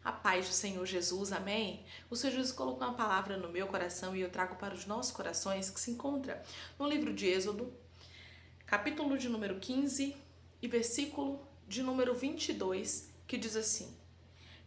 A paz do Senhor Jesus, amém? O Senhor Jesus colocou uma palavra no meu coração e eu trago para os nossos corações que se encontra no livro de Êxodo, capítulo de número 15 e versículo de número 22, que diz assim: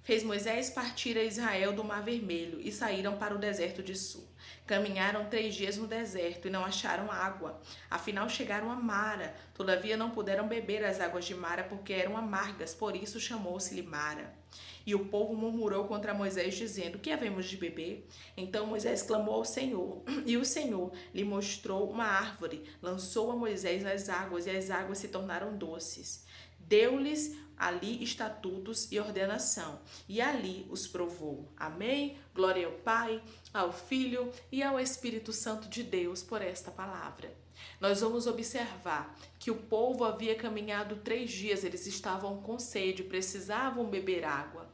Fez Moisés partir a Israel do Mar Vermelho e saíram para o deserto de Sul. Caminharam 3 dias no deserto e não acharam água. Afinal chegaram a Mara. Todavia não puderam beber as águas de Mara porque eram amargas, por isso chamou-se-lhe Mara. E o povo murmurou contra Moisés, dizendo: Que havemos de beber? Então Moisés clamou ao Senhor, e o Senhor lhe mostrou uma árvore. Lançou a Moisés as águas, e as águas se tornaram doces. Deu-lhes ali estatutos e ordenação, e ali os provou. Amém? Glória ao Pai, ao Filho e ao Espírito Santo de Deus por esta palavra. Nós vamos observar que o povo havia caminhado 3 dias, eles estavam com sede, precisavam beber água.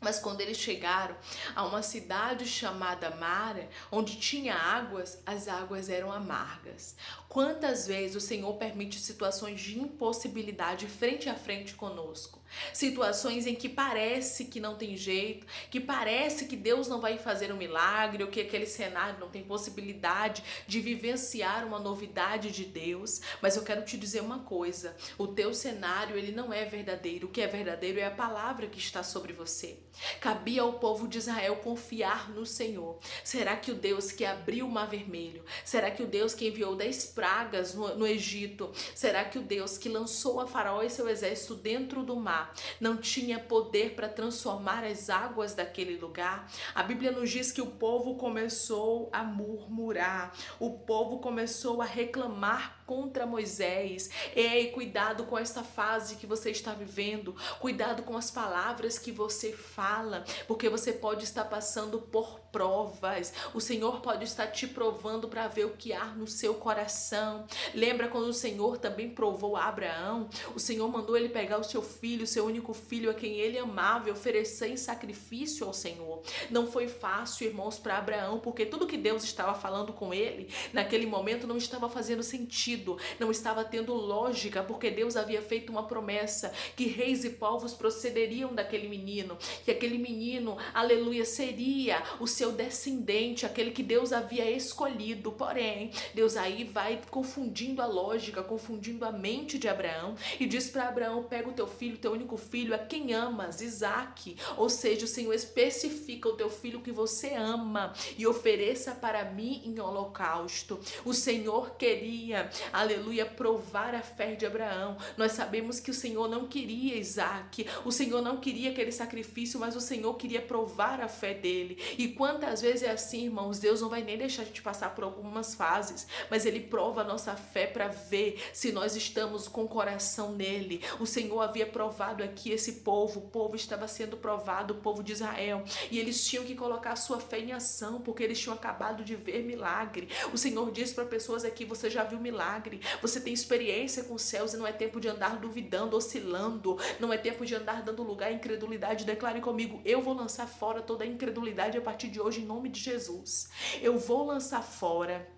Mas quando eles chegaram a uma cidade chamada Mara, onde tinha águas, as águas eram amargas. Quantas vezes o Senhor permite situações de impossibilidade frente a frente conosco? Situações em que parece que não tem jeito, que parece que Deus não vai fazer um milagre, ou que aquele cenário não tem possibilidade de vivenciar uma novidade de Deus. Mas eu quero te dizer uma coisa: o teu cenário ele não é verdadeiro. O que é verdadeiro é a palavra que está sobre você. Cabia ao povo de Israel confiar no Senhor. Será que o Deus que abriu o Mar Vermelho? Será que o Deus que enviou 10 pragas no Egito? Será que o Deus que lançou a Faraó e seu exército dentro do mar não tinha poder para transformar as águas daquele lugar? A Bíblia nos diz que o povo começou a murmurar, o povo começou a reclamar contra Moisés. Ei, cuidado com esta fase que você está vivendo, cuidado com as palavras que você fala, porque você pode estar passando por provas. O Senhor pode estar te provando para ver o que há no seu coração. Lembra quando o Senhor também provou a Abraão? O Senhor mandou ele pegar o seu filho, o seu único filho, a quem ele amava, e oferecer em sacrifício ao Senhor. Não foi fácil, irmãos, para Abraão, porque tudo que Deus estava falando com ele naquele momento não estava fazendo sentido, não estava tendo lógica, porque Deus havia feito uma promessa que reis e povos procederiam daquele menino, que aquele menino, aleluia, seria o seu descendente, aquele que Deus havia escolhido. Porém, Deus aí vai confundindo a lógica, confundindo a mente de Abraão e diz para Abraão: pega o teu filho, teu único filho, a quem amas, Isaque. Ou seja, o Senhor especifica o teu filho que você ama e ofereça para mim em holocausto. O Senhor queria, aleluia, provar a fé de Abraão. Nós sabemos que o Senhor não queria Isaque, o Senhor não queria aquele sacrifício, mas o Senhor queria provar a fé dele. E quantas vezes é assim, irmãos? Deus não vai nem deixar a gente passar por algumas fases, mas ele prova a nossa fé para ver se nós estamos com o coração nele. O Senhor havia provado aqui esse povo, o povo estava sendo provado, o povo de Israel, e eles tinham que colocar a sua fé em ação, porque eles tinham acabado de ver milagre. O Senhor diz para pessoas aqui: você já viu milagre, você tem experiência com os céus, e não é tempo de andar duvidando, oscilando, não é tempo de andar dando lugar à incredulidade. Declare comigo: eu vou lançar fora toda a incredulidade a partir de hoje, em nome de Jesus. Eu vou lançar fora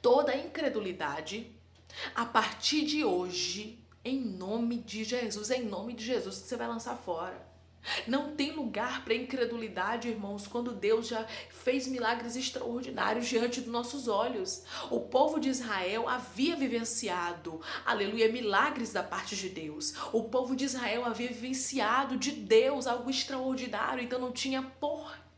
toda a incredulidade a partir de hoje, em nome de Jesus. É em nome de Jesus que você vai lançar fora. Não tem lugar para incredulidade, irmãos, quando Deus já fez milagres extraordinários diante dos nossos olhos. O povo de Israel havia vivenciado, aleluia, milagres da parte de Deus. O povo de Israel havia vivenciado de Deus algo extraordinário, então não tinha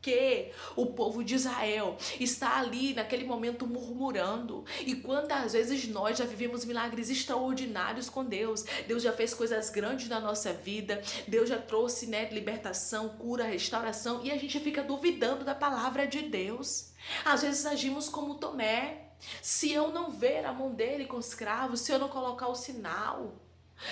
que o povo de Israel está ali naquele momento murmurando. E quantas vezes nós já vivemos milagres extraordinários com Deus? Deus já fez coisas grandes na nossa vida, Deus já trouxe, libertação, cura, restauração, e a gente fica duvidando da palavra de Deus. Às vezes agimos como Tomé: se eu não ver a mão dele com os cravos, se eu não colocar o sinal,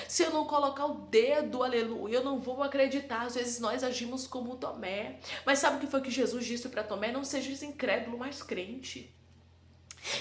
se eu não colocar o dedo, aleluia, eu não vou acreditar. Às vezes nós agimos como Tomé. Mas sabe o que foi que Jesus disse para Tomé? Não sejas incrédulo, mas crente.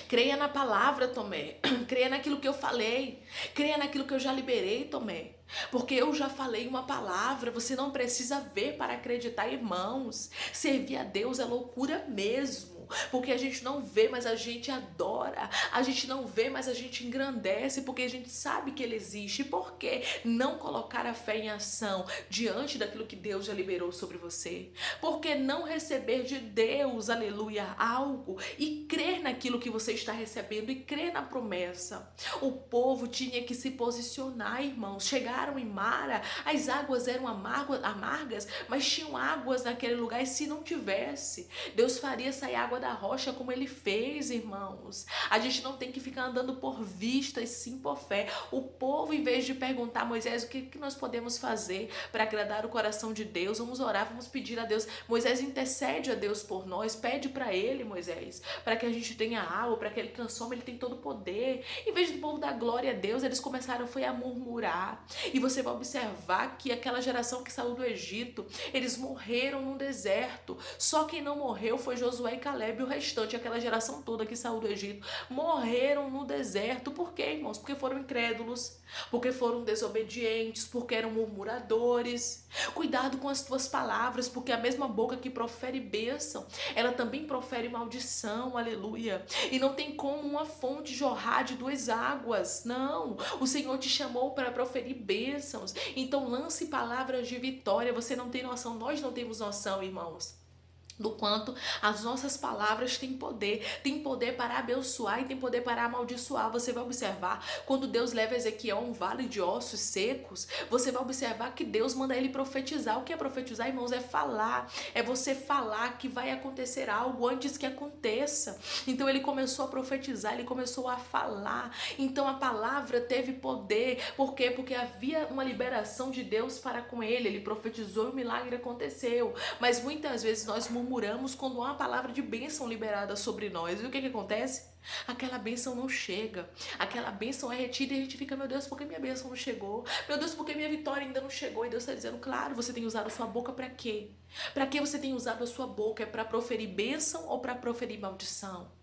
Creia na palavra, Tomé. Creia naquilo que eu falei. Creia naquilo que eu já liberei, Tomé. Porque eu já falei uma palavra. Você não precisa ver para acreditar, irmãos. Servir a Deus é loucura mesmo. porque a gente não vê, mas a gente adora, a gente não vê, mas a gente engrandece, porque a gente sabe que ele existe. E por que não colocar a fé em ação diante daquilo que Deus já liberou sobre você? Por que não receber de Deus, aleluia, algo e crer naquilo que você está recebendo e crer na promessa? O povo tinha que se posicionar, irmãos. Chegaram em Mara, as águas eram amargas, mas tinham águas naquele lugar, e se não tivesse, Deus faria sair água da rocha como ele fez, irmãos. A gente não tem que ficar andando por vista e sim por fé. O povo, em vez de perguntar a Moisés o que nós podemos fazer para agradar o coração de Deus, vamos orar, vamos pedir a Deus. Moisés intercede a Deus por nós, pede para ele, Moisés, para que a gente tenha água, para que ele transforme, ele tem todo o poder. Em vez do povo dar glória a Deus, eles começaram a murmurar. E você vai observar que aquela geração que saiu do Egito, eles morreram no deserto. Só quem não morreu foi Josué e Caleb, e o restante, aquela geração toda que saiu do Egito, morreram no deserto. Por quê, irmãos? Porque foram incrédulos, porque foram desobedientes, porque eram murmuradores. Cuidado com as tuas palavras, porque a mesma boca que profere bênção, ela também profere maldição, aleluia. E não tem como uma fonte jorrar de duas águas, não. O Senhor te chamou para proferir bênçãos, então lance palavras de vitória. Você não tem noção, nós não temos noção, irmãos, do quanto as nossas palavras têm poder para abençoar e tem poder para amaldiçoar. Você vai observar, quando Deus leva Ezequiel a um vale de ossos secos, você vai observar que Deus manda ele profetizar. O que é profetizar, irmãos? É falar, é você falar que vai acontecer algo antes que aconteça. Então ele começou a profetizar, ele começou a falar, então a palavra teve poder. Por quê? Porque havia uma liberação de Deus para com ele profetizou e o milagre aconteceu. Mas muitas vezes nós murmuramos quando há uma palavra de bênção liberada sobre nós. E o que acontece? Aquela bênção não chega, aquela bênção é retida e a gente fica, meu Deus, por que minha bênção não chegou? Meu Deus, por que minha vitória ainda não chegou? E Deus está dizendo, claro, você tem usado a sua boca para quê? Para que você tem usado a sua boca? É para proferir bênção ou para proferir maldição?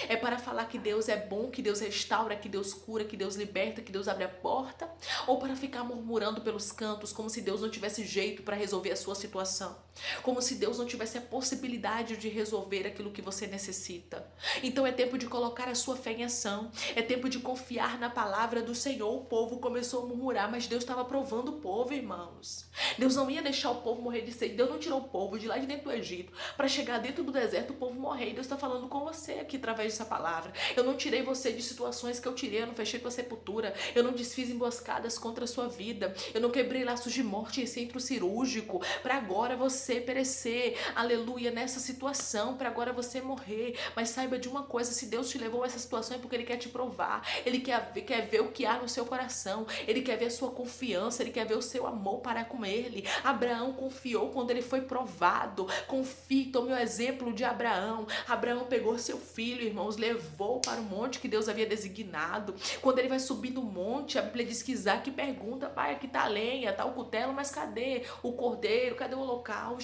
É para falar que Deus é bom, que Deus restaura, que Deus cura, que Deus liberta, que Deus abre a porta? Ou para ficar murmurando pelos cantos, como se Deus não tivesse jeito para resolver a sua situação? Como se Deus não tivesse a possibilidade de resolver aquilo que você necessita? Então é tempo de colocar a sua fé em ação. É tempo de confiar na palavra do Senhor. O povo começou a murmurar, mas Deus estava provando o povo, irmãos. Deus não ia deixar o povo morrer de sede. Deus não tirou o povo de lá de dentro do Egito para chegar dentro do deserto, o povo morrer. E Deus está falando com você aqui através dessa palavra. Eu não tirei você de situações que eu tirei. Eu não fechei tua sepultura. Eu não desfiz emboscadas contra a sua vida. Eu não quebrei laços de morte em centro cirúrgico para agora você perecer, aleluia, nessa situação, para agora você morrer. Mas saiba de uma coisa, se Deus te levou a essa situação é porque Ele quer te provar. Ele quer ver o que há no seu coração. Ele quer ver a sua confiança. Ele quer ver o seu amor para com Ele. Abraão confiou quando ele foi provado. Confie, tome o exemplo de Abraão. Abraão pegou seu filho, irmãos, levou para o monte que Deus havia designado. Quando ele vai subir no monte, a Bíblia diz que Isaac pergunta, pai, aqui tá a lenha, tá o cutelo, mas cadê o cordeiro, cadê o holocausto?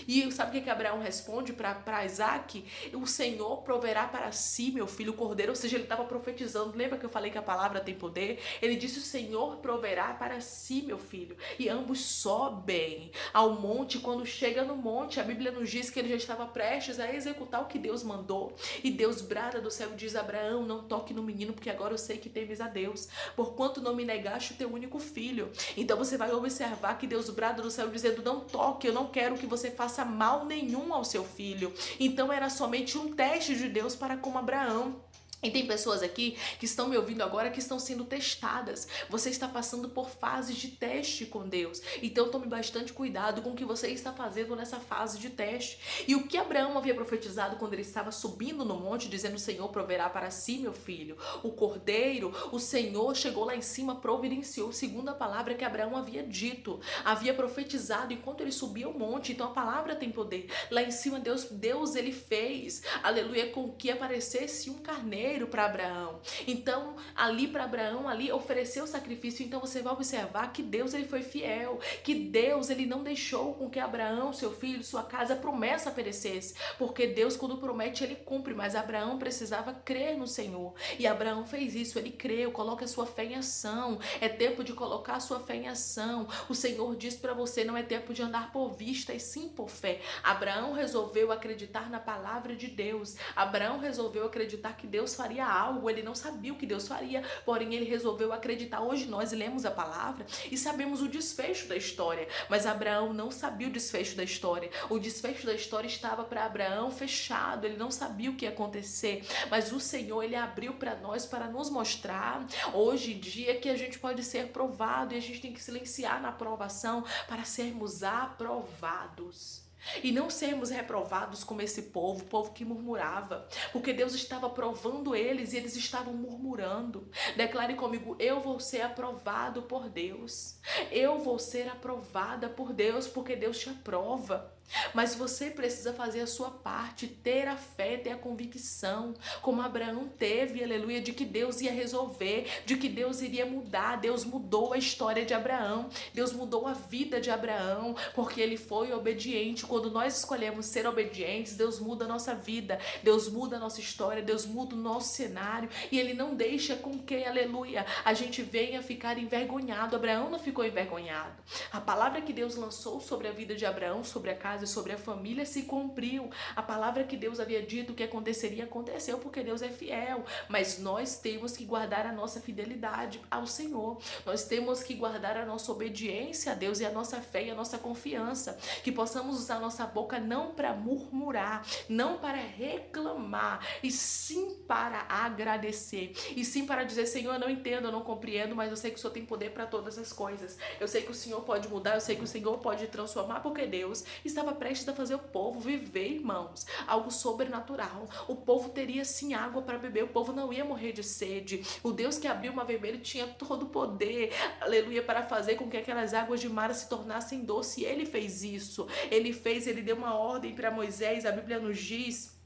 E sabe o que Abraão responde para Isaac? O Senhor proverá para si, meu filho, o cordeiro. Ou seja, ele estava profetizando. Lembra que eu falei que a palavra tem poder? Ele disse, o Senhor proverá para si, meu filho. E ambos sobem ao monte. Quando chega no monte, a Bíblia nos diz que ele já estava prestes a executar o que Deus mandou. E Deus brada do céu e diz, Abraão, não toque no menino, porque agora eu sei que temes a Deus, porquanto não me negaste o teu único filho. Então você vai observar que Deus brada do céu dizendo, não toque, eu não quero que você faça mal nenhum ao seu filho. Então era somente um teste de Deus para com Abraão. E tem pessoas aqui que estão me ouvindo agora que estão sendo testadas. Você está passando por fases de teste com Deus. Então tome bastante cuidado com o que você está fazendo nessa fase de teste. E o que Abraão havia profetizado quando ele estava subindo no monte, dizendo, o Senhor proverá para si, meu filho, o cordeiro, o Senhor chegou lá em cima, providenciou, segundo a palavra que Abraão havia dito, havia profetizado enquanto ele subia o monte. Então a palavra tem poder. Lá em cima Deus ele fez, aleluia, com que aparecesse um carneiro. primeiro para Abraão. Então, ali para Abraão, ali ofereceu o sacrifício. Então você vai observar que Deus ele foi fiel, que Deus ele não deixou com que Abraão, seu filho, sua casa, a promessa perecesse, porque Deus quando promete ele cumpre, mas Abraão precisava crer no Senhor. E Abraão fez isso, ele creu, coloca a sua fé em ação. É tempo de colocar a sua fé em ação. O Senhor diz para você, não é tempo de andar por vista e sim por fé. Abraão resolveu acreditar na palavra de Deus. Abraão resolveu acreditar que Deus faria algo. Ele não sabia o que Deus faria, porém ele resolveu acreditar. Hoje nós lemos a palavra e sabemos o desfecho da história, mas Abraão não sabia o desfecho da história. O desfecho da história estava para Abraão fechado, ele não sabia o que ia acontecer, mas o Senhor ele abriu para nós para nos mostrar hoje em dia que a gente pode ser provado e a gente tem que silenciar na aprovação para sermos aprovados. E não sermos reprovados como esse povo, o povo que murmurava, porque Deus estava provando eles e eles estavam murmurando. Declare comigo, eu vou ser aprovado por Deus. Eu vou ser aprovada por Deus, porque Deus te aprova. Mas você precisa fazer a sua parte, ter a fé, ter a convicção, como Abraão teve, aleluia, de que Deus ia resolver, de que Deus iria mudar. Deus mudou a história de Abraão, Deus mudou a vida de Abraão, porque ele foi obediente. Quando nós escolhemos ser obedientes, Deus muda a nossa vida, Deus muda a nossa história, Deus muda o nosso cenário, e ele não deixa com que, aleluia, a gente venha ficar envergonhado. Abraão não ficou envergonhado. A palavra que Deus lançou sobre a vida de Abraão, sobre a casa e sobre a família se cumpriu. A palavra que Deus havia dito que aconteceria, aconteceu, porque Deus é fiel. Mas nós temos que guardar a nossa fidelidade ao Senhor. Nós temos que guardar a nossa obediência a Deus e a nossa fé e a nossa confiança. Que possamos usar a nossa boca não para murmurar, não para reclamar, e sim para agradecer. E sim para dizer, Senhor, eu não entendo, eu não compreendo, mas eu sei que o Senhor tem poder para todas as coisas. Eu sei que o Senhor pode mudar, eu sei que o Senhor pode transformar, porque Deus estava prestes a fazer o povo viver, irmãos, algo sobrenatural. O povo teria sim água para beber, o povo não ia morrer de sede. O Deus que abriu o mar vermelho tinha todo o poder, aleluia, para fazer com que aquelas águas de mar se tornassem doce. E ele fez isso, ele deu uma ordem para Moisés. A Bíblia nos diz,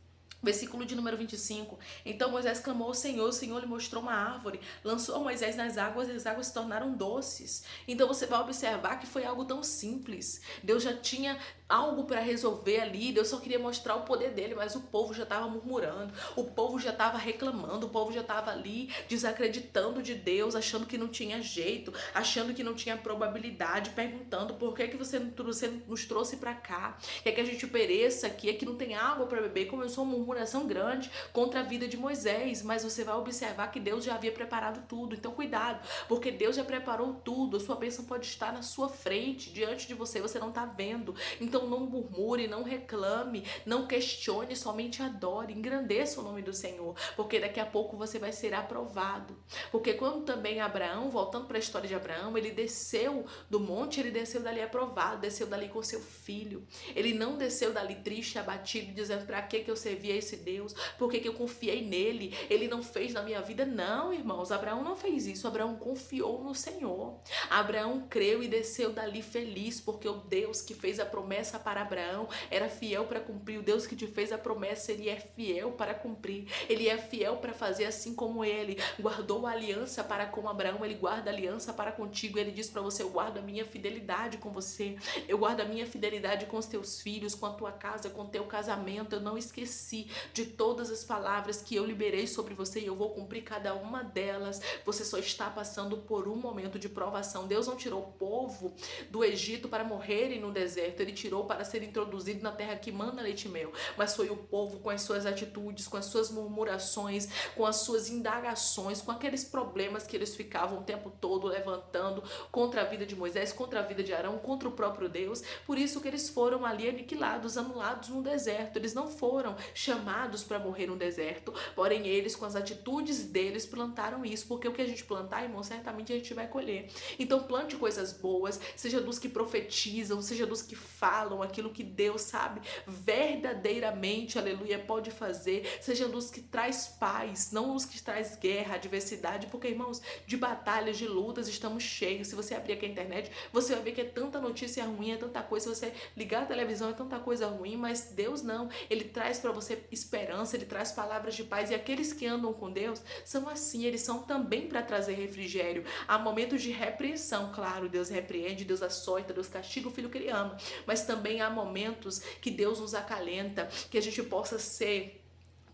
versículo de número 25. Então Moisés clamou ao Senhor, o Senhor lhe mostrou uma árvore, lançou Moisés nas águas e as águas se tornaram doces. Então você vai observar que foi algo tão simples. Deus já tinha algo para resolver ali, Deus só queria mostrar o poder dele, mas o povo já estava murmurando, o povo já estava reclamando, o povo já estava ali desacreditando de Deus, achando que não tinha jeito, achando que não tinha probabilidade, perguntando por que você nos trouxe para cá, quer que a gente pereça aqui, é que não tem água para beber. Começou uma murmuração grande contra a vida de Moisés, mas você vai observar que Deus já havia preparado tudo. Então cuidado, porque Deus já preparou tudo, a sua bênção pode estar na sua frente, diante de você, você não está vendo. Então não murmure, não reclame, não questione, somente adore, engrandeça o nome do Senhor, porque daqui a pouco você vai ser aprovado. Porque quando também Abraão, voltando para a história de Abraão, ele desceu do monte, ele desceu dali aprovado, desceu dali com seu filho. Ele não desceu dali triste, abatido, dizendo, para que eu servia esse Deus, por que eu confiei nele, ele não fez na minha vida. Não, irmãos, Abraão não fez isso, Abraão confiou no Senhor. Abraão creu e desceu dali feliz, porque o Deus que fez a promessa para Abraão era fiel para cumprir. O Deus que te fez a promessa, ele é fiel para cumprir, ele é fiel para fazer, assim como ele guardou a aliança para com Abraão, ele guarda a aliança para contigo. Ele diz para você, eu guardo a minha fidelidade com você, eu guardo a minha fidelidade com os teus filhos, com a tua casa, com o teu casamento. Eu não esqueci de todas as palavras que eu liberei sobre você e eu vou cumprir cada uma delas. Você só está passando por um momento de provação. Deus não tirou o povo do Egito para morrerem no deserto, ele tirou para ser introduzido na terra que manda leite e mel, mas foi o povo com as suas atitudes, com as suas murmurações, com as suas indagações, com aqueles problemas que eles ficavam o tempo todo levantando contra a vida de Moisés, contra a vida de Arão, contra o próprio Deus. Por isso que eles foram ali aniquilados, anulados no deserto. Eles não foram chamados para morrer no deserto, porém eles, com as atitudes deles, plantaram isso, porque o que a gente plantar, irmão, certamente a gente vai colher. Então plante coisas boas, seja dos que profetizam, seja dos que falam, falam aquilo que Deus, sabe, verdadeiramente, aleluia, pode fazer. Seja luz que traz paz, não luz que traz guerra, adversidade, porque, irmãos, de batalhas, de lutas, estamos cheios. Se você abrir aqui a internet, você vai ver que é tanta notícia ruim, é tanta coisa. Se você ligar a televisão, é tanta coisa ruim, mas Deus não. Ele traz para você esperança, ele traz palavras de paz. E aqueles que andam com Deus são assim, eles são também para trazer refrigério. Há momentos de repreensão, claro, Deus repreende, Deus açoita, Deus castiga o filho que ele ama, mas também há momentos que Deus nos acalenta, que a gente possa ser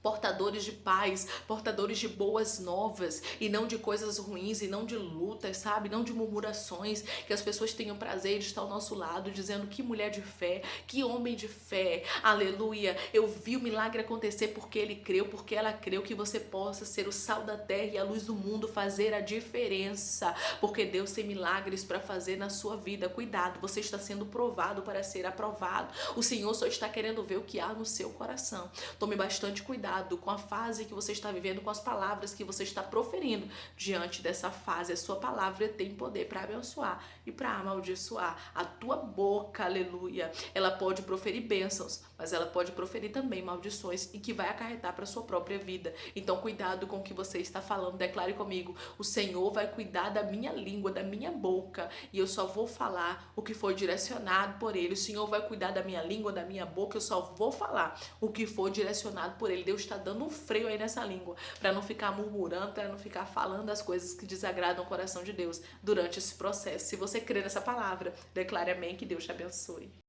portadores de paz, portadores de boas novas e não de coisas ruins e não de lutas, sabe? Não de murmurações, que as pessoas tenham prazer de estar ao nosso lado dizendo que mulher de fé, que homem de fé, aleluia, eu vi o milagre acontecer porque ele creu, porque ela creu, que você possa ser o sal da terra e a luz do mundo, fazer a diferença, porque Deus tem milagres para fazer na sua vida. Cuidado, você está sendo provado para ser aprovado. O Senhor só está querendo ver o que há no seu coração. Tome bastante cuidado com a fase que você está vivendo, com as palavras que você está proferindo diante dessa fase. A sua palavra tem poder para abençoar e para amaldiçoar. A tua boca, aleluia, ela pode proferir bênçãos, mas ela pode proferir também maldições e que vai acarretar para a sua própria vida. Então, cuidado com o que você está falando. Declare comigo: o Senhor vai cuidar da minha língua, da minha boca, e eu só vou falar o que foi direcionado por Ele. O Senhor vai cuidar da minha língua, da minha boca, eu só vou falar o que for direcionado por Ele. Deus está dando um freio aí nessa língua, para não ficar murmurando, para não ficar falando as coisas que desagradam o coração de Deus durante esse processo. Se você crê nessa palavra, declare amém, que Deus te abençoe.